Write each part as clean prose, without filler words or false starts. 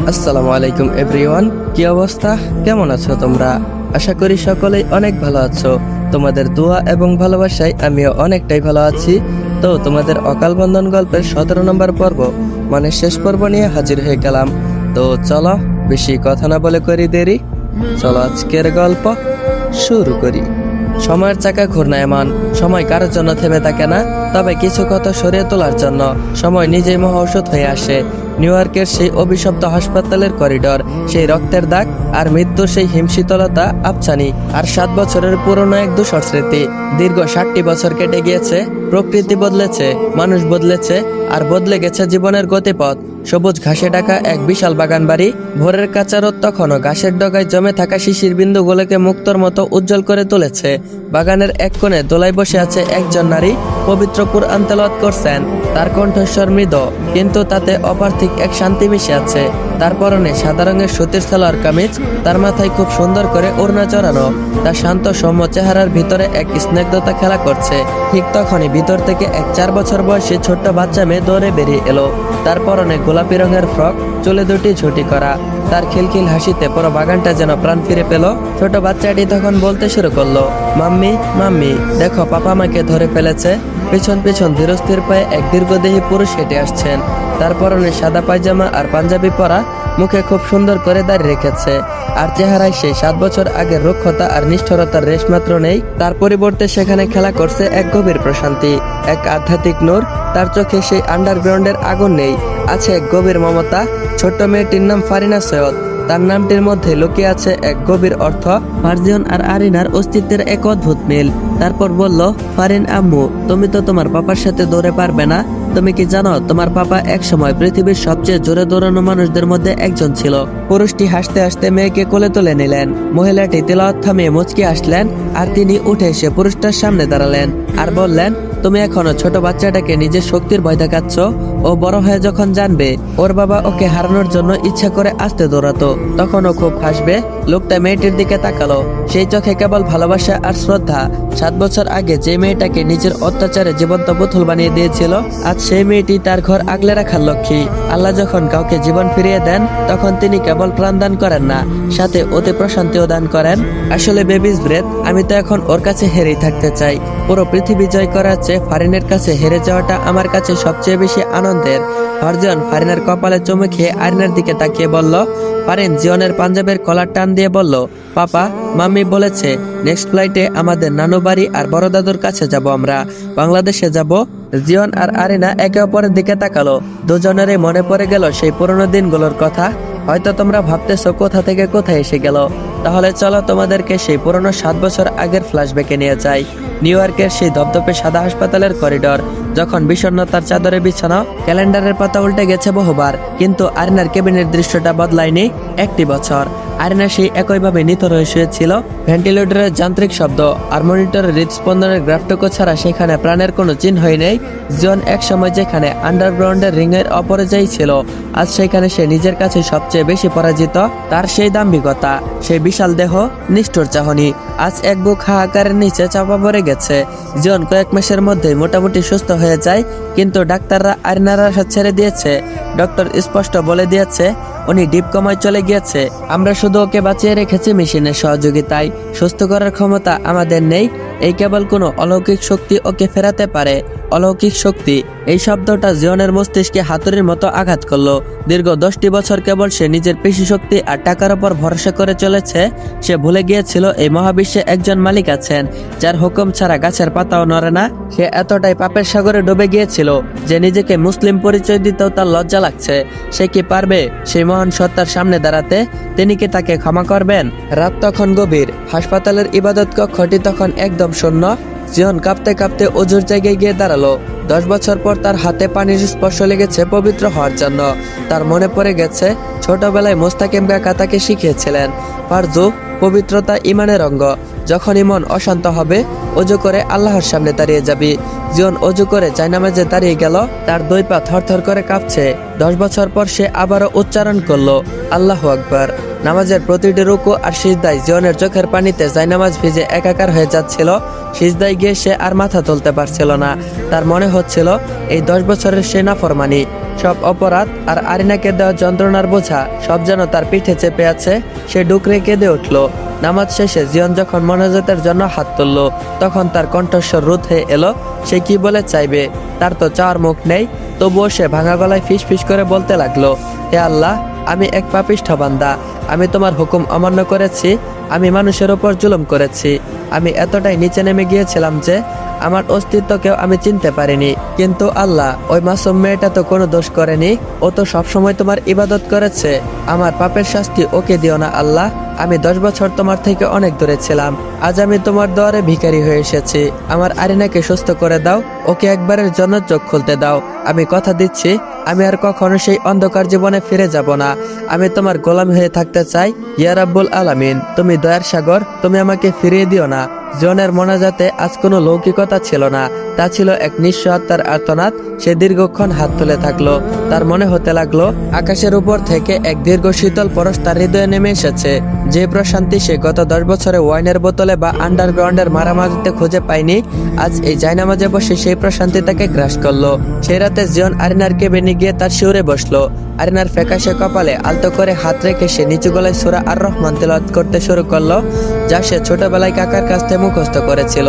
আসসালামু আলাইকুম এভরিওয়ান, কি অবস্থা? কেমন আছো তোমরা? আশা করি সকলেই অনেক ভালো আছো। তোমাদের দোয়া এবং ভালোবাসায় আমিও অনেকটাই ভালো আছি। তো তোমাদের অকাল বন্ধন গল্পের 17 নম্বর পর্ব মানে শেষ পর্ব নিয়ে হাজির হয়ে গেলাম। তো চলো বেশি কথা না বলে করি দেরি, চলো আজকের গল্প শুরু করি। সময়ের চাকা ঘূর্ণায়মান, সময় কারোর জন্য থেমে থাকে না, তবে কিছু কথা সরিয়ে তোলার জন্য সময় নিজেই মহা ঔষধ হয়ে আসে। নিউ ইয়র্কের সেই অভিশপ্ত হাসপাতালের করিডর, সেই রক্তের দাগ আর মৃত্যুর সেই হিমশীতলতা আবছানি, আর 7 বছরের পুরনো এক ধূসর স্মৃতি। দীর্ঘ 60টি বছর কেটে গিয়েছে, প্রকৃতি বদলেছে, মানুষ বদলেছে, আর বদলে গেছে জীবনের গতিপথ। সবুজ ঘাসে ঢাকা এক বিশাল বাগান বাড়ি, ভোরের কাঁচা রোদ তখনও ঘাসের ডগায় জমে থাকা শিশির বিন্দুগুলোকে মুক্তোর মতো উজ্জ্বল করে তুলেছে। বাগানের এক কোণে দোলায় বসে আছে একজন নারী, পবিত্র কুরআন তেলাওয়াত করছেন। তার কণ্ঠস্বর মৃদু, কিন্তু তাতে অপার্থিক এক শান্তি মিশে আছে। তার পরনে সাদা রঙের সুতির সালোয়ার কামিজ, তার মাথায় খুব সুন্দর করে ওড়না চড়ানো। তার শান্ত সৌম্য চেহারার ভিতরে এক স্নিগ্ধতা খেলা করছে। ঠিক তখনই ভিতর থেকে এক 4 বছর বয়সী ছোট্ট বাচ্চা মেয়ে দৌড়ে বেরিয়ে এলো। তার পরনে গোলাপি রঙের ফ্রক, চুলে দুটি ঝুঁটি করা। তার খিলখিল হাসিতে পুরো বাগানটা যেন প্রাণ ফিরে পেল। ছোট বাচ্চাটি তখন বলতে শুরু করলো, মাম্মি মাম্মি, দেখো পাপা আমাকে ধরে ফেলেছে। পেছন পেছন ধীরস্থির পায়ে এক দীর্ঘদেহী পুরুষ হেঁটে আসছেন। তার পরনে সাদা পায়জামা আর পাঞ্জাবি পরা, মুখে খুব সুন্দর করে দাড়ি রেখেছে, আর চেহারায় সেই 7 বছর আগের রুক্ষতা আর নিষ্ঠুরতার রেশমাত্র নেই। তার পরিবর্তে সেখানে খেলা করছে এক গভীর প্রশান্তি, এক আধ্যাত্মিক নূর। তার চোখে সেই আন্ডারগ্রাউন্ডের আগুন নেই, আছে এক গভীর মমতা। ছোট্ট মেয়েটির নাম ফারিনা সৈয়দ। তার নামটির মধ্যে লুকিয়ে আছে এক গভীর অর্থ। ফারজিয়ন আর আরিনার অস্তিত্বের এক অদ্ভুত মিল। তারপর বলল, ফারিন আম্মু, তুমি তো তোমার পাপার সাথে দৌড়ে পারবে না। তুমি কি জানো তোমার পাপা এক সময় পৃথিবীর সবচেয়ে জোরে দৌড়ানো মানুষদের মধ্যে একজন ছিল। পুরুষটি হাসতে হাসতে মেয়েকে কোলে তুলে নিলেন। মহিলাটি তেলাওয়াত থামিয়ে মুচকি আসলেন, আর তিনি উঠে এসে পুরুষটার সামনে দাঁড়ালেন আর বললেন, তুমি এখনো ছোট বাচ্চাটাকে নিজের শক্তির ভয় দেখাচ্ছ। ও বড় হয়ে যখন জানবে ওর বাবা ওকে হারানোর জন্য ইচ্ছা করে আসতে দৌড়াতো, তখন ও খুব হাসবে। লোকটা মেয়েটির দিকে তাকালো, সেই চোখে কেবল ভালোবাসা আর শ্রদ্ধা। 7 বছর আগে যে মেয়েটাকে নিজের অত্যাচারে জীবন্ত পুতুল বানিয়ে দিয়েছিল, আজ সেই মেয়েটি তার ঘর আগলে রাখার লক্ষ্মী। আল্লাহ যখন কাউকে জীবন ফিরিয়ে দেন, তখন তিনি কেবল প্রাণ দান করেন না, সাথে অতি প্রশান্তিও দান করেন। আসলে বেবিজ ব্রেথ, আমি তো এখন ওর কাছে হেরেই থাকতে চাই। পুরো পৃথিবী জয় করার চেয়ে ফারিনের কাছে হেরে যাওয়াটা আমার কাছে সবচেয়ে বেশি আনন্দের। ফারজান ফারিনের কপালে চুমু খেয়ে আরিনার দিকে তাকিয়ে বলল। ফারিন জিওনের পাঞ্জাবের কলার টান দিয়ে বলল, পাপা, মাম্মি বলেছে নেক্সট ফ্লাইটে আমাদের নানু বাড়ি আর বড় দাদুর কাছে যাব, আমরা বাংলাদেশে যাব। জিওন আর আরিনা একে অপরের দিকে তাকালো। দুজনেরই মনে পড়ে গেল সেই পুরনো দিনগুলোর কথা। হয়তো তোমরা ভাবতেছো কোথা থেকে কোথায় এসে গেল। তাহলে চলো তোমাদেরকে সেই পুরনো 7 বছর আগের ফ্ল্যাশব্যাকে নিয়ে যাই। নিউ ইয়র্কের সেই ধপধপে সাদা হাসপাতালের করিডর, যখন বিষণ্ণতার চাদরে বিছানো। ক্যালেন্ডারের পাতা উল্টে গেছে বহুবার, কিন্তু আরিনার কেবিনের দৃশ্যটা বদলায়নি 1টি বছর। আরিনা সেই একইভাবে নিথর হয়ে শুয়েছিল। ভেন্টিলেটরের যান্ত্রিক শব্দ আর মনিটরের হৃদস্পন্দনের গ্রাফটুকু ছাড়া সেখানে প্রাণের কোনো চিহ্নই নেই। জন এক সময় যেখানে আন্ডারগ্রাউন্ডের রিংয়ের অপরাজয়ী ছিল, আজ সেখানে সে নিজের কাছে সবচেয়ে বেশি পরাজিত। তার সেই দাম্ভিকতা, সেই বিশাল দেহ, নিষ্ঠুর চাহনি আজ এক বুক হাহাকারের নিচে চাপা পড়ে গেছে। জন কয়েক মাসের মধ্যে মোটামুটি সুস্থ হয়ে যায়, কিন্তু ডাক্তাররা আরিনার আশা ছেড়ে দিয়েছে। ডক্টর স্পষ্ট বলে দিয়েছে উনি ডিপ কমায় চলে গিয়েছে। আমরা শুধু ওকে বাঁচিয়ে রেখেছি মেশিনের সহযোগিতায়। সুস্থ করার ক্ষমতা আমাদের নেই। এই কেবল কোনো অলৌকিক শক্তি ওকে ফেরাতে পারে। অলৌকিক শক্তি, এই শব্দটা জিওনের মস্তিষ্কে হাতুড়ির মতো আঘাত করলো। দীর্ঘ 10টি বছর কেবল সে নিজের পেশি শক্তি আর টাকার উপর ভরসা করে চলেছে। সে ভুলে গিয়েছিল এই মহাবিশ্বে একজন মালিক আছেন, যার হুকুম ছাড়া গাছের পাতাও নড়ে না। সে এতটাই পাপের সাগরে ডুবে গিয়েছিল যে নিজেকে মুসলিম পরিচয় দিতেও তার লজ্জা লাগছে। সে কি পারবে সেই মহান সত্তার সামনে দাঁড়াতে? তিনি কি তাকে ক্ষমা করবেন? রাত তখন গভীর, হাসপাতালের ইবাদত কক্ষটি তখন একদম শূন্য। জিওন কাঁপতে কাঁপতে অজুর জায়গায় গিয়ে দাঁড়ালো। 10 বছর পর তার হাতে পানির স্পর্শ লেগেছে পবিত্র হওয়ার জন্য। তার মনে পড়ে গেছে ছোটবেলায় মোস্তাকিম কাকা তাকে শিখিয়েছিলেন, ফারজু, পবিত্রতা ইমানের অঙ্গ। যখনই মন অশান্ত হবে, অজু করে আল্লাহর সামনে দাঁড়িয়ে যাবি। জিওন অজু করে জায়নামাজে দাঁড়িয়ে গেল। তার 2 পা থরথর করে কাঁপছে। 10 বছর পর সে আবারও উচ্চারণ করলো, আল্লাহু আকবার। নামাজের প্রতিটি রুকু আর সিজদায় জিওনের চোখের পানিতে জায়নামাজ ভিজে একাকার হয়ে যাচ্ছিল। সিজদায় গিয়ে সে আর মাথা তুলতে পারছিল না। তার মনে হচ্ছিল এই 10 বছরের সে নাফরমানি সব অপরাধ আর আরিনাকে দেওয়া যন্ত্রণার বোঝা সব যেন তার পিঠে চেপে আছে। সে ডুকরে কেঁদে উঠল। নামাজ শেষে জিয়ন যখন মোনাজাতের জন্য হাত তুলল, তখন তার কণ্ঠস্বর রোধ হয়ে এলো। সে কি বলে চাইবে, তার তো চাওয়ার মুখ নেই। তবুও সে ভাঙা গলায় ফিস ফিস করে বলতে লাগলো, হে আল্লাহ, আমি এক পাপিষ্ঠ বান্দা। আমি তোমার হুকুম অমান্য করেছি। আমি মানুষের ওপর জুলুম করেছি। আমি এতটাই নিচে নেমে গিয়েছিলাম যে আমার অস্তিত্বকেও আমি চিনতে পারিনি। কিন্তু আল্লাহ, ওই মাসুম মেয়েটা তো কোনো দোষ করেনি। ও তো সবসময় তোমার ইবাদত করেছে। আমার পাপের শাস্তি ওকে দিও না আল্লাহ। আমি 10 বছর তোমার থেকে অনেক দূরে ছিলাম। আজ আমি তোমার দুয়ারে ভিখারি হয়ে এসেছি। আমার আরিনাকে সুস্থ করে দাও। ওকে একবারের জন্য চোখ খুলতে দাও। আমি কথা দিচ্ছি, আমি আর কখনো সেই অন্ধকার জীবনে ফিরে যাব না। আমি তোমার গোলাম হয়ে থাকতে চাই। ইয়া রাব্বুল আলামিন, তুমি দয়ার সাগর, তুমি আমাকে ফিরিয়ে দিও না। জনের মোনাজাতে আজ কোনো লৌকিকতা ছিল না, তা ছিল এক নিঃস্ব আত্মার আর্তনাদ। সে দীর্ঘক্ষণ হাত তুলে থাকলো। তার মনে হতে লাগলো আকাশের উপর থেকে এক দীর্ঘ শীতল পরশ তার হৃদয়ে নেমে এসেছে। যে প্রশান্তি সে গত 10 বছরে ওয়াইনের বোতলে বা আন্ডারগ্রাউন্ডের মারামারিতে খুঁজে পায়নি, আজ এই জায়নামাজে বসে সেই প্রশান্তি তাকে গ্রাস করলো। সেই রাতে জিয়ন আরিনার কেবিনে গিয়ে তার শিউরে বসলো। আরিনার ফ্যাকাশে কপালে আলতো করে হাত রেখে সে নিচু গলায় সূরা আর রহমান তেলাওয়াত করতে শুরু করলো, যা সে ছোটবেলায় কাকার কাছ থেকে মুখস্থ করেছিল।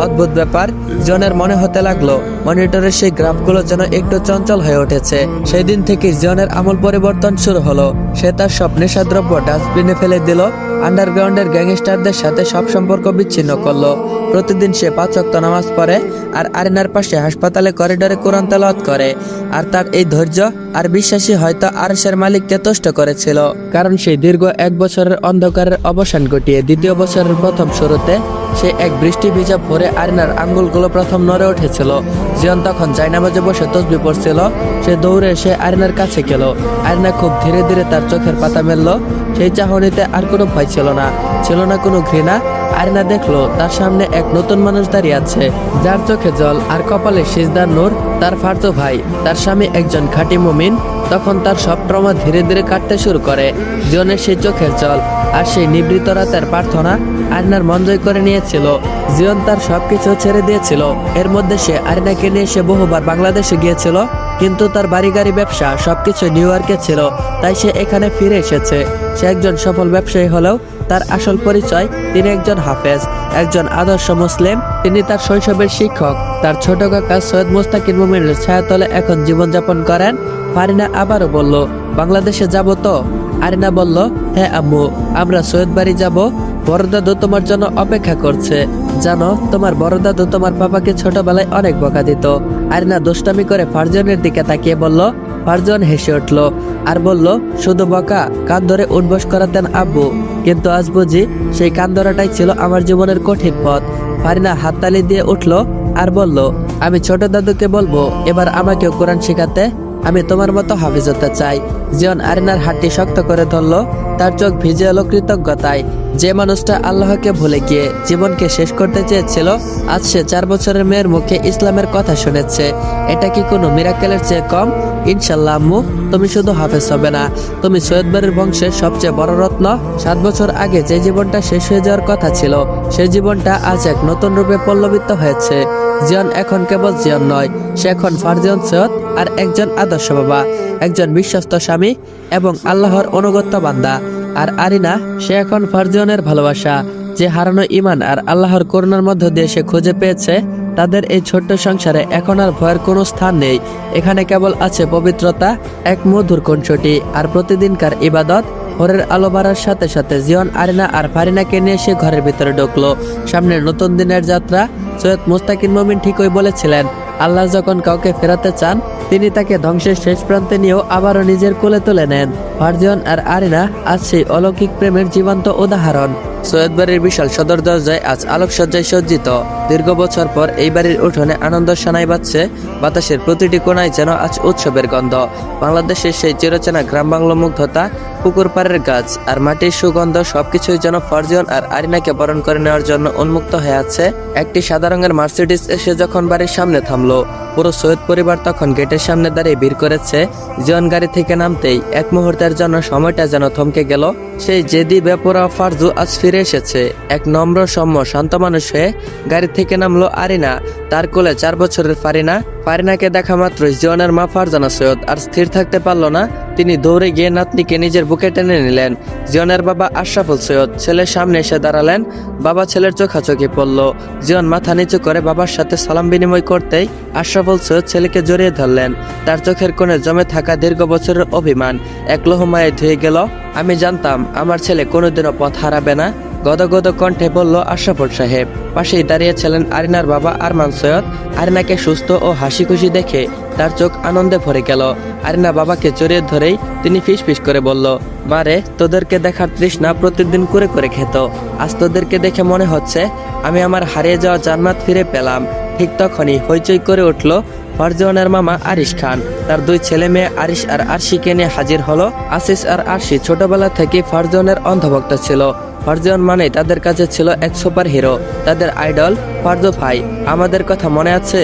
অদ্ভুত ব্যাপার, জিয়নের মনে হতে লাগলো মনিটরের সেই গ্রাফগুলো যেন একটু চঞ্চল হয়ে উঠেছে। সেই দিন থেকে জিয়নের আমূল পরিবর্তন শুরু হলো। সে তার সব নেশাদ্রব্য ডাস্টবিনে ফেলে দিল। আন্ডারগ্রাউন্ডের গ্যাংস্টারদের সাথে সব সম্পর্ক বিচ্ছিন্ন করলো। প্রতিদিন সে 5 ওয়াক্ত নামাজ পড়ে আর আরিনার পাশে হাসপাতালে করিডোরে কোরআন তেলাওয়াত করে। আর তার এই ধৈর্য আর বিশ্বাসী হয়তো আরশের মালিককে তুষ্ট করেছিল। কারণ সেই দীর্ঘ 1 বছরের অন্ধকারের অবসান ঘটিয়ে 2য় বছরের প্রথম শুরুতে সে এক বৃষ্টি ভিজা ভোরে আরিনার আঙ্গুলগুলো প্রথম নড়ে উঠেছিল। জিয়ন তখন জায়নামাজে বসে তসবিহ পড়ছিল। সে দৌড়ে এসে আরিনার কাছে গেল। আরিনা খুব ধীরে ধীরে তার চোখের পাতা মেলল। সেই চাহনিতে আর কোনো ভয় ছিল না, ছিল না কোনো ঘৃণা। আরিনা দেখলো তার সামনে এক নতুন মানুষ দাঁড়িয়ে আছে, যার চোখে জল আর কপালে সিজদার নূর। তার ফারতো ভাই, তার স্বামী একজন খাঁটি মুমিন। তখন তার সব ট্রমা ধীরে ধীরে কাটতে শুরু করে। জিয়নের সেই চোখের জল আর সেই নিবৃত রাতের প্রার্থনা আরিনার মন জয় করে নিয়েছিল। জিয়ন তার সবকিছু ছেড়ে দিয়েছিল। এর মধ্যে সে আরিনাকে নিয়ে সে বহুবার বাংলাদেশে গিয়েছিল, কিন্তু তার বাড়ি গাড়ি ব্যবসা সবকিছু নিউ ইয়র্কে ছিল। তাই সে এখানে ফিরে এসেছে। সে একজন সফল ব্যবসায়ী হলেও তার আসল পরিচয় তিনি একজন হাফেজ, একজন আদর্শ মুসলিম। তিনি তার শৈশবের শিক্ষক, তার ছোট কাকা সৈয়দ মুস্তাকিন মুমিনের ছায়াতলে এখন জীবনযাপন করেন। ফারিনা আবারও বলল, বাংলাদেশে যাব তো? আরিনা বলল, হ্যাঁ আম্মু, আমরা সৈয়দ বাড়ি যাব। বড় দাদু তোমার জন্য অপেক্ষা করছে। জানো, তোমার বড় দাদু তোমার পাপাকে ছোটবেলায় অনেক বকা দিত। আরিনা দুষ্টামি করে ফারজানের দিকে তাকিয়ে বলল। ফারজান হেসে উঠল আর বলল, শুধু বকা, কান ধরে উঠবস করাতেন আব্বু। কিন্তু আজ বুঝি সেই কান ধরাটাই ছিল আমার জীবনের কঠিন পথ। ফারিনা হাততালি দিয়ে উঠল আর বলল, আমি ছোট দাদুকে বলবো এবার আমাকেও কোরআন শেখাতে। আমি তোমার মতো হাফিজ হতে চাই। জিয়ন আরিনার হাতটি শক্ত করে ধরল। তার চোখ ভিজে এলো কৃতজ্ঞতায়। যে মানুষটা আল্লাহকে ভুলে গিয়ে জীবনকে শেষ করতে চেয়েছিল, আজ সে 4 বছরের মেয়ের মুখে ইসলামের কথা শুনেছে। এটা কি কোনো মিরাকেলের চেয়ে কম? ইনশাল্লাহ আম্মু, তুমি শুধু হাফেজ হবে না, তুমি সৈয়দ বাড়ির বংশের সবচেয়ে বড় রত্ন। 7 বছর আগে যে জীবনটা শেষ হয়ে যাওয়ার কথা ছিল, সেই জীবনটা আজ এক নতুন রূপে পল্লবিত হয়েছে। জিয়ন এখন কেবল জিয়ন নয়, সে এখন ফারজান সৈয়দ আর একজন আদর্শ বাবা, একজন বিশ্বস্ত স্বামী এবং আল্লাহর অনুগত বান্দা। আর আরিনা, সে এখন ফারজানের ভালোবাসা, যে হারানো ঈমান আর আল্লাহর করুণার মধ্য দিয়ে সে খুঁজে পেয়েছে। তাদের এই ছোট্ট সংসারে এখন আর ভয়ের কোনো স্থান নেই। এখানে কেবল আছে পবিত্রতা, এক মধুর কণ্ঠটি আর প্রতিদিনকার ইবাদত। ভোরের আলো বাড়ার সাথে সাথে জিয়ন আরিনা আর ফারিনাকে নিয়ে সে ঘরের ভিতরে ঢুকলো। সামনের নতুন দিনের যাত্রা। সৈয়দ মুস্তাকিন মুমিন ঠিকই বলেছিলেন, আল্লাহ যখন কাউকে ফেরাতে চান, তিনি তাকে ধ্বংসের শেষ প্রান্তে নিয়েও আবারও নিজের কোলে তুলে নেন। ফারজান আর আরিনা আজ সেই অলৌকিক প্রেমের জীবন্ত উদাহরণ। সৈয়দ বাড়ির বিশাল সদর দরজায় আজ আলোকসজ্জায় সজ্জিত। দীর্ঘ বছর পর এই বাড়ির উঠোনে আনন্দ সানাই বাজছে। বাতাসের প্রতিটি কোণায় যেন আজ উৎসবের গন্ধ। বাংলাদেশের সেই চিরচেনা গ্রাম বাংলা মুগ্ধতা পুকুর পাড়ের গাছ আর মাটির সুগন্ধ সবকিছুই যেন ফারজান আর আরিনাকে বরণ করে নেওয়ার জন্য উন্মুক্ত হয়ে আছে। একটি সাদা রঙের মার্সিডিজ এসে যখন বাড়ির সামনে থামলো, পুরো সৈয়দ পরিবার তখন গেটের সামনে দাঁড়িয়ে ভিড় করেছে। জিয়ন গাড়ি থেকে নামতেই এক মুহূর্তের জন্য সময়টা যেন থমকে গেল। সেই জেদি বেপরা ফারজু আজ ফিরে এসেছে। এক নম্র সৌম্য শান্ত মানুষ হয়ে গাড়ি থেকে নামলো আরিনা, তার কোলে 4 বছরের ফারিনাকে দেখা মাত্রই জিয়নের মা ফারজানা সৈয়দ আর স্থির থাকতে পারলো না। তিনি দৌড়ে গিয়ে নাতনিকে নিজের বুকে টেনে নিলেন। জিয়নের বাবা আশরাফুল সৈয়দ ছেলের সামনে এসে দাঁড়ালেন। বাবা ছেলের চোখাচোখি পড়ল। জিয়ন মাথা নিচু করে বাবার সাথে সালাম বিনিময় করতেই আশরাফুল সৈয়দ ছেলেকে জড়িয়ে ধরলেন। তার চোখের কোণে জমে থাকা দীর্ঘ বছরের অভিমান এক লোহমায় ধুয়ে গেল। আমি জানতাম আমার ছেলে কোনোদিনও পথ হারাবে না, গদগদ কণ্ঠে বলল আশরাফুল সাহেব। পাশেই দাঁড়িয়েছিলেন আরিনার বাবা আরমান সৈয়দ। আরিনাকে সুস্থ ও হাসি খুশি দেখে তার চোখ আনন্দে ভরে গেল। আরিনা বাবাকে জড়িয়ে ধরেই তিনি ফিসফিস করে বলল, মারে, তোদেরকে দেখার তৃষ্ণা প্রতিদিন করে করে খেত। আজ তোদেরকে দেখে মনে হচ্ছে আমি আমার হারিয়ে যাওয়া জান্নাত ফিরে পেলাম। ঠিক তখনই হইচই করে উঠল ফারজানের মামা আরিশ খান। তার 2 ছেলে মেয়ে আরিশ আর আরশিকে নিয়ে হাজির হলো। আসিস আর আরশি ছোটবেলা থেকে ফারজানের অন্ধভক্ত ছিল। ফারজান মানে তাদের কাছে ছিল এক সুপার হিরো, তাদের আইডল ফারজু ভাই। আমাদের কথা মনে আছে?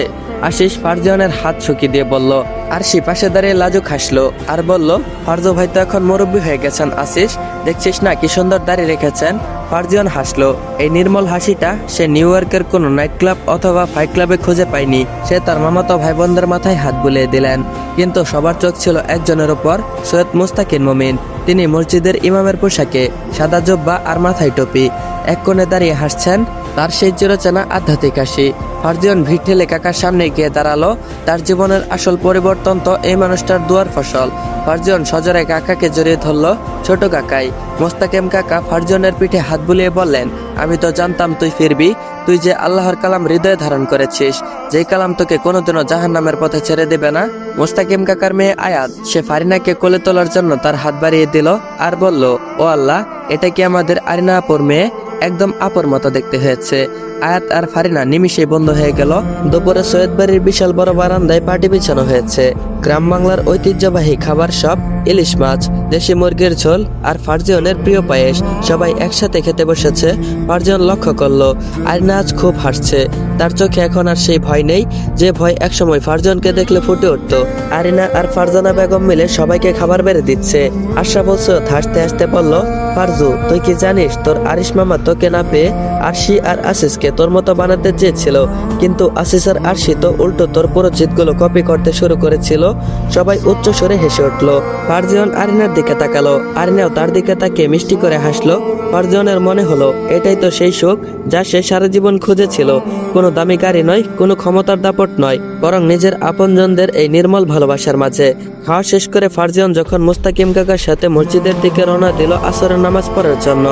আশিস ফারজানের হাত শুকিয়ে দিয়ে বলল। আরশি পাশে দাঁড়িয়ে লাজুক হাসলো আর বলল, ফারজু ভাই তো এখন মুরব্বী হয়ে গেছেন আসিস, দেখছিস না কি সুন্দর দাড়ি রেখেছেন। ফারজান হাসলো। এই নির্মল হাসিটা সে নিউ ইয়র্কের কোনো নাইট ক্লাব অথবা ফাইট ক্লাবে খুঁজে পায়নি। সে তার মামাতো ভাই বোনদের মাথায় হাত বুলিয়ে দিলেন। কিন্তু সবার চোখ ছিল একজনের উপর, সৈয়দ মুস্তাকিন মুমিন। তিনি মসজিদের ইমামের পোশাকে, সাদা জব্বা আর মাথায় টুপি, এক কোণে দাঁড়িয়ে হাসছেন। তার সেই চিরচেনা আধ্যাত্মিক হাসি। ফারজান ভিড় ঠেলে কাকার সামনে গিয়ে দাঁড়ালো। তার জীবনের আসল পরিবর্তন তো এই মানুষটার দুয়ার ফসল। ফারজান সজরে কাকাকে জড়িয়ে ধরল। ছোট কাকাই মোস্তাকিম কাকা ফারজানের পিঠে হাত বুলিয়ে বললেন, আমি তো জানতাম তুই ফিরবি। তুই যে আল্লাহর কালাম হৃদয়ে ধারণ করেছিস, যেই কালাম তোকে কোনোদিনও জাহান্নামের পথে ছেড়ে দেবে না। মোস্তাকিম কাকার মেয়ে আয়াত, সে ফারিনাকে কোলে তোলার জন্য তার হাত বাড়িয়ে দিল আর বলল, ও আল্লাহ, এটা কি আমাদের আরিনা আপুর মেয়ে? একদম আপুর মতো দেখতে হয়েছে। আয়াত আর ফারিনা নিমিষেই বন্ধ হয়ে গেল। দুপুরে সৈয়দ বাড়ির বিশাল বড় বারান্দায় পাটি বিছানো হয়েছে। গ্রাম বাংলার ঐতিহ্যবাহী খাবার সব, ইলিশ মাছ, দেশি মুরগির ঝোল আর ফারজানের প্রিয় পায়েস। সবাই একসাথে খেতে বসেছে। ফারজান লক্ষ্য করলো আরিনা আজ খুব হাসছে। তার চোখে এখন আর সেই ভয় নেই যে ভয় একসময় ফারজানকে দেখলে ফুটে উঠত। আরিনা আর ফারজানা বেগম মিলে সবাইকে খাবার বেড়ে দিচ্ছে। আশরাফুল সৈয়দ হাসতে হাসতে বলল, ফারজু, তুই কি জানিস তোর আরিশ মামা তোকে না পেয়ে আরশি আর আসিসকে তোর মতো বানাতে চেয়েছিল, কিন্তু আসিস আর আরশি তো উল্টো তোর পুরো জিতগুলো কপি করতে শুরু করেছিল। সবাই উচ্চ স্বরে হেসে উঠলো। ফারজান আরিনার দিকে তাকালো। আরিনাও তার দিকে তাকিয়ে মিষ্টি করে হাসলো। ফারজানের মনে হলো এটাই তো সেই সুখ যা সে সারা জীবন খুঁজেছিল। কোনো দামি গাড়ি নয়, কোনো ক্ষমতার দাপট নয়, বরং নিজের আপনজনদের এই নির্মল ভালোবাসার মাঝে। খাওয়া শেষ করে ফারজান যখন মুস্তাকিম কাকার সাথে মসজিদের দিকে রওনা দিল আসরের নামাজ পড়ার জন্য,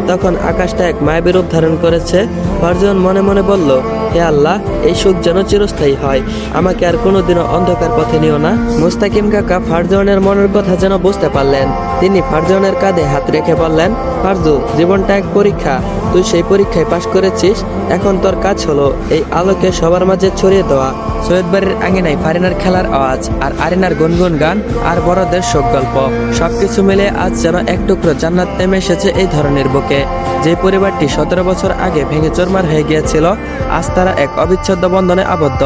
তখন আকাশটা এক মায়াবী রূপ ধারণ করেছে। ফারজান মনে মনে বলল, হে আল্লাহ, এই সুখ যেন চিরস্থায়ী হয়, আমাকে আর কোনোদিনও অন্ধকার পথে নিও না। মুস্তাকিম কাকা ফারজানের মনের কথা যেন বুঝতে পারলেন। তিনি ফারজানের কাঁধে হাত রেখে বললেন, ফারজু, জীবনটা এক পরীক্ষা, তুই সেই পরীক্ষায় পাশ করেছিস। এখন তোর কাজ হলো এই আলোকে সবার মাঝে ছড়িয়ে দেওয়া। সৈয়দ বাড়ির আঙিনায় ফারিনার খেলার আওয়াজ আর আরিনার গুনগুন গান আর বড়দের শোক গল্প, সবকিছু মিলে আজ যেন এক টুকরো জান্নাত নেমে এসেছে এই ধরনের বুকে। যে পরিবারটি 17 বছর আগে ভেঙে চুরমার হয়ে গিয়েছিল, আজ তারা এক অবিচ্ছেদ্য বন্ধনে আবদ্ধ।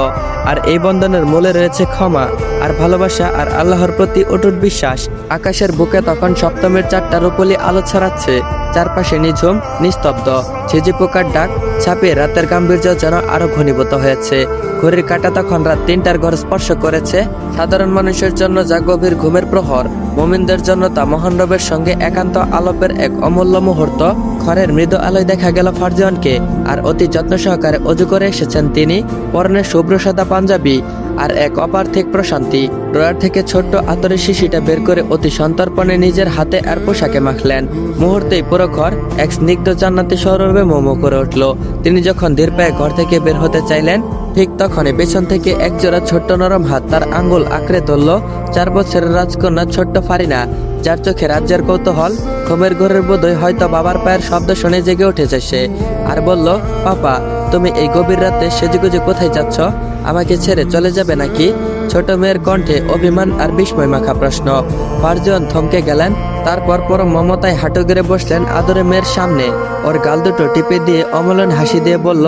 আর এই বন্ধনের মূলে রয়েছে ক্ষমা আর ভালোবাসা আর আল্লাহর প্রতি অটুট বিশ্বাস। আকাশের বুকে তখন সপ্তমের 4টা রূপলি আলো ছড়াচ্ছে। চারপাশে নিঝুম, নিস্তব্ধ। ঝিঝি পোকার ডাক ছাপিয়ে রাতের গাম্ভীর্য যেন আরো ঘনীভূত হয়েছে। ঘড়ির কাঁটা তখন রাত 3টার ঘর স্পর্শ করেছে। সাধারণ মানুষের জন্য যা গভীর ঘুমের প্রহর, মুমিনদের জন্য তা মহান রবের সঙ্গে একান্ত আলাপের এক অমূল্য মুহূর্ত। ঘরের মৃদু আলোয় দেখা গেল ফারজানকে, আর অতি যত্ন সহকারে অজু করে এসেছেন তিনি। পরনে শুভ্র সাদা পাঞ্জাবি আর এক অপার্থিক প্রশান্তি। ড্রয়ার থেকে ছোট্ট আতরের শিশিটা বের করে অতি সন্তর্পণে নিজের হাতে আর পোশাকে মাখলেন। মুহূর্তেই পুরো ঘর এক স্নিগ্ধ জান্নাতি সৌরভে মোমো করে উঠল। তিনি যখন ধীর পায়ে ঘর থেকে বের হতে চাইলেন, ঠিক তখনই পেছন থেকে একজোড়া ছোট্ট নরম হাত তার আঙ্গুল আঁকড়ে ধরল। 4 বছরের রাজকন্যা ছোট্ট ফারিনা, যার চোখে রাজ্যের কৌতূহল। ঘুমের ঘরের বোধই হয়তো বাবার পায়ের শব্দ শুনে জেগে উঠেছে সে, আর বলল, পাপা, তুমি এই গভীর রাতে সেজেগুজে কোথায় যাচ্ছ? আমাকে ছেড়ে চলে যাবে নাকি? ছোট মেয়ের কণ্ঠে অভিমান আর বিস্ময় মাখা প্রশ্ন। ফারজান থমকে গেলেন। তারপর পরম মমতায় হাঁটু গেড়ে বসলেন আদরে মেয়ের সামনে। ওর গাল দুটো টিপে দিয়ে অমলান হাসি দিয়ে বলল,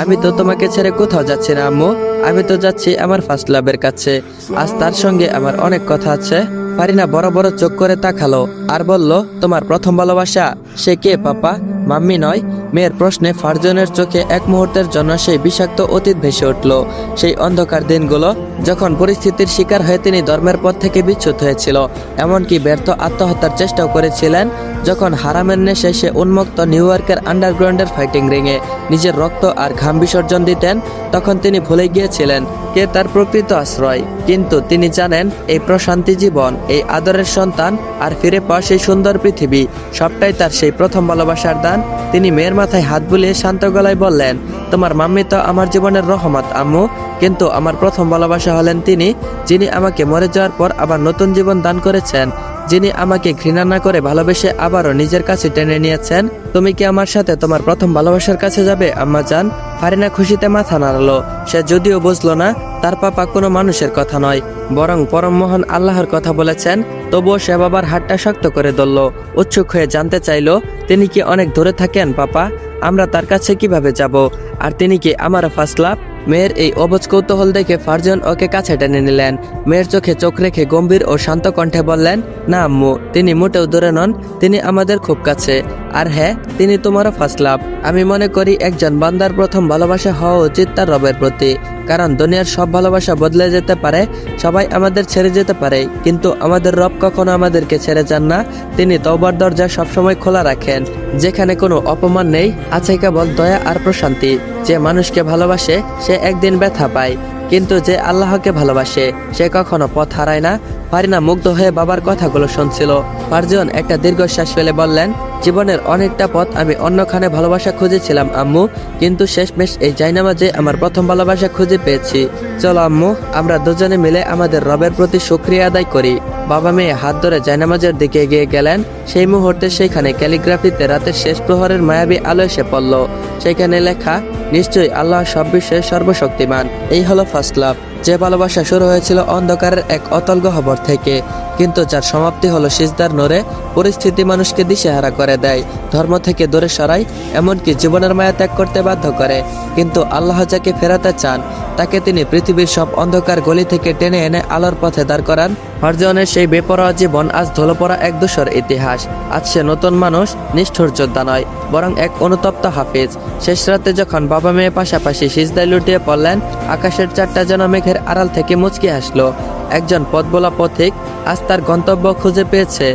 আমি তো তোমাকে ছেড়ে কোথাও যাচ্ছি না আম্মু, আমি তো যাচ্ছি আমার ফার্স্ট লাভের কাছে। আজ তার সঙ্গে আমার অনেক কথা আছে। ফারিনা বড় বড় চোখ করে তাকালো আর বলল, তোমার প্রথম ভালোবাসা? সে কে পাপা? মাম্মি নয়? মেয়ের প্রশ্নে ফারজানের চোখে এক মুহূর্তের জন্য সেই বিষাক্ত অতীত ভেসে উঠল। সেই অন্ধকার দিনগুলো যখন পরিস্থিতির শিকার হয়ে তিনি ধর্মের পথ থেকে বিচ্যুত হয়েছিল, এমনকি ব্যর্থ আত্মহত্যার চেষ্টাও করেছিলেন। যখন হারামের নেশে সে উন্মুক্ত নিউ ইয়র্কের আন্ডারগ্রাউন্ডের ফাইটিং রিংয়ে নিজের রক্ত আর ঘাম বিসর্জন দিতেন, তখন তিনি ভুলে গিয়েছিলেন কে তার প্রকৃত আশ্রয়। কিন্তু তিনি জানেন এই প্রশান্তি জীবন, এই আদরের সন্তান আর ফিরে পাওয়া সেই সুন্দর পৃথিবী সবটাই তার সেই প্রথম ভালোবাসার দান। তিনি মেয়ের মাথায় হাত বুলিয়ে শান্ত গলায় বললেন, তোমার মাম্মি তো আমার জীবনের রহমত আম্মু, কিন্তু আমার প্রথম ভালোবাসা হলেন তিনি, যিনি আমাকে মরে যাওয়ার পর আবার নতুন জীবন দান করেছেন, যিনি আমাকে ঘৃণা না করে ভালোবেসে আবারও নিজের কাছে টেনে নিয়েছেন। তুমি কি আমার সাথে তোমার প্রথম ভালোবাসার কাছে যাবে আম্মা জান? ফারিনা খুশিতে মাথা নাড়ালো। সে যদিও বুঝলো না তার পাপা কোনো মানুষের কথা নয়, বরং পরম মহান আল্লাহর কথা বলেছেন, তবুও সে বাবার হাতটা শক্ত করে ধরল। উৎসুক হয়ে জানতে চাইলো, তিনি কি অনেক দূরে থাকেন পাপা? আমরা তার কাছে কিভাবে যাব? আর তিনি কি আমার ফার্স্ট লাভ? মেয়ের এই অবুঝ কৌতূহল দেখে ফারজান ওকে কাছে টেনে নিলেন। মেয়ের চোখে চোখ রেখে গম্ভীর ও শান্ত কণ্ঠে বললেন, না আম্মু, তিনি মোটেও দূরে নন, তিনি আমাদের খুব কাছে। আর হ্যাঁ, তিনি তোমারও ফার্স্ট লাভ। আমি মনে করি একজন বান্দার প্রথম ভালোবাসা হওয়া উচিত তার রবের প্রতি, কারণ দুনিয়ার সব ভালোবাসা বদলে যেতে পারে, সবাই আমাদের ছেড়ে যেতে পারে, কিন্তু আমাদের রব কখনো আমাদেরকে ছেড়ে যান না। তিনি তওবার দরজা সবসময় খোলা রাখেন, যেখানে কোনো অপমান নেই, আছে কেবল দয়া আর প্রশান্তি। যে মানুষকে ভালোবাসে সে একদিন ব্যথা পায়, কিন্তু যে আল্লাহকে ভালোবাসে সে কখনো পথ হারায় না। ফারিনা মুগ্ধ হয়ে বাবার কথাগুলো শুনছিল। ফারজান একটা দীর্ঘশ্বাস ফেলে বললেন, জীবনের অনেকটা পথ আমি অন্যখানে ভালোবাসা খুঁজেছিলাম আম্মু, কিন্তু শেষমেশ এই জায়নামাজে আমার প্রথম ভালোবাসা খুঁজে পেয়েছি। চলো আম্মু, আমরা দুজনে মিলে আমাদের রবের প্রতি শুকরিয়া আদায় করি। বাবা মেয়ে হাত ধরে জায়নামাজের দিকে এগিয়ে গেলেন। সেই মুহূর্তে সেইখানে ক্যালিগ্রাফিতে রাতের শেষ প্রহরের মায়াবী আলো এসে পড়ল। সেখানে লেখা, নিশ্চয়ই আল্লাহ সব বিষয়ে সর্বশক্তিমান। এই হলো ফার্স্ট লাভ, যে ভালোবাসা শুরু হয়েছিল অন্ধকারের এক অতল গহ্বর থেকে, কিন্তু যার সমাপ্তি হলো সিজদার নূরে। পরিস্থিতি মানুষকে দিশেহারা করে দেয়, ধর্ম থেকে দূরে সরায়, এমনকি জীবনের মায়া ত্যাগ করতে বাধ্য করে। কিন্তু আল্লাহ যাকে ফেরাতে চান তাকে তিনি পৃথিবীর সব অন্ধকার গলি থেকে টেনে এনে আলোর পথে দাঁড় করান। ফারজানের সেই বেপরোয়া জীবন আজ ধুলো পড়া এক ধূসর ইতিহাস। আজ সে নতুন মানুষ, নিষ্ঠুর যোদ্ধা নয়, বরং এক অনুতপ্ত হাফিজ। শেষ রাতে যখন বাবা মেয়ে পাশাপাশি সিজদায় লুটিয়ে পড়লেন, আকাশের চারটা যেন মেঘের আড়াল থেকে মুচকি হাসলো। একজন পথবোলা পথিক আজ তার গন্তব্য খুঁজে পেয়েছে।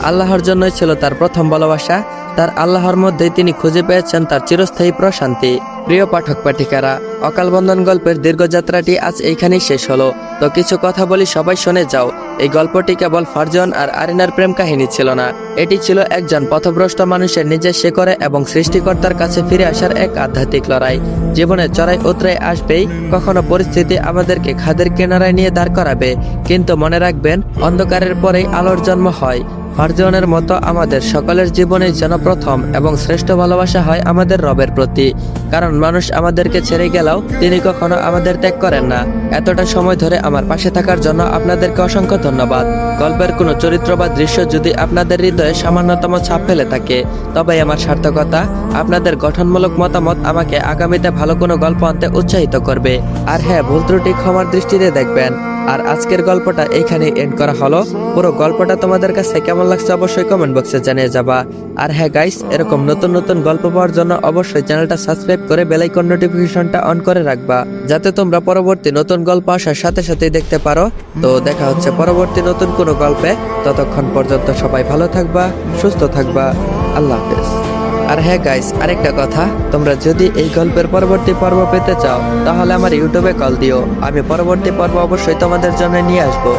আল্লাহর জন্যই ছিল তার প্রথম ভালোবাসা, তার আল্লাহর মধ্যেই তিনি খুঁজে পেয়েছেন তার চিরস্থায়ী প্রশান্তি। প্রিয় পাঠক পাঠিকারা, অকাল বন্ধন গল্পের দীর্ঘযাত্রাটি আজ এইখানেই শেষ হলো। তো কিছু কথা বলি, সবাই শুনে যাও। এই গল্পটি কেবল ফারজান আর আরিনার প্রেম কাহিনী ছিল না, এটি ছিল একজন পথভ্রষ্ট মানুষের নিজের শেকড়ে এবং সৃষ্টিকর্তার কাছে ফিরে আসার এক আধ্যাত্মিক লড়াই। জীবনে চড়াই উতরাই আসবেই, কখনো পরিস্থিতি আমাদেরকে খাদের কিনারায় নিয়ে দাঁড় করাবে, কিন্তু মনে রাখবেন, অন্ধকারের পরেই আলোর জন্ম হয়। ফারজানের মতো আমাদের সকলের জীবনে যেন প্রথম এবং শ্রেষ্ঠ ভালোবাসা হয় আমাদের রবের প্রতি, কারণ মানুষ আমাদেরকে ছেড়ে গেলেও তিনি কখনো আমাদের ত্যাগ করেন না। এতটা সময় ধরে আমার পাশে থাকার জন্য আপনাদেরকে অসংখ্য ধন্যবাদ। গল্পের কোনো চরিত্র বা দৃশ্য যদি আপনাদের হৃদয়ে সামান্যতম ছাপ ফেলে থাকে, তবে আমার সার্থকতা। আপনাদের গঠনমূলক মতামত আমাকে আগামীতে ভালো কোনো গল্প আনতে উৎসাহিত করবে। আর হ্যাঁ, ভুল ত্রুটি ক্ষমার দৃষ্টিতে দেখবেন। আর আজকের গল্পটা এইখানে এন্ড করা হলো। পুরো গল্পটা তোমাদের কাছে কেমন লাগছে অবশ্যই কমেন্ট বক্সে জানিয়ে যাবা। আর হ্যাঁ গাইস, এরকম নতুন নতুন গল্প পাওয়ার জন্য অবশ্যই চ্যানেলটা সাবস্ক্রাইব করে বেল আইকন নোটিফিকেশনটা অন করে রাখবা, যাতে তোমরা পরবর্তী নতুন গল্প আসার সাথে সাথেই দেখতে পারো। তো দেখা হচ্ছে পরবর্তী নতুন কোনো গল্পে। ততক্ষণ পর্যন্ত সবাই ভালো থাকবা, সুস্থ থাকবা। আল্লাহ হাফেজ। আর হ্যাঁ গাইস, আরেকটা কথা, তোমরা যদি এই গল্পের পরবর্তী পর্ব পেতে চাও তাহলে আমার ইউটিউবে কল দিও, আমি পরবর্তী পর্ব অবশ্যই তোমাদের জন্য নিয়ে আসবো।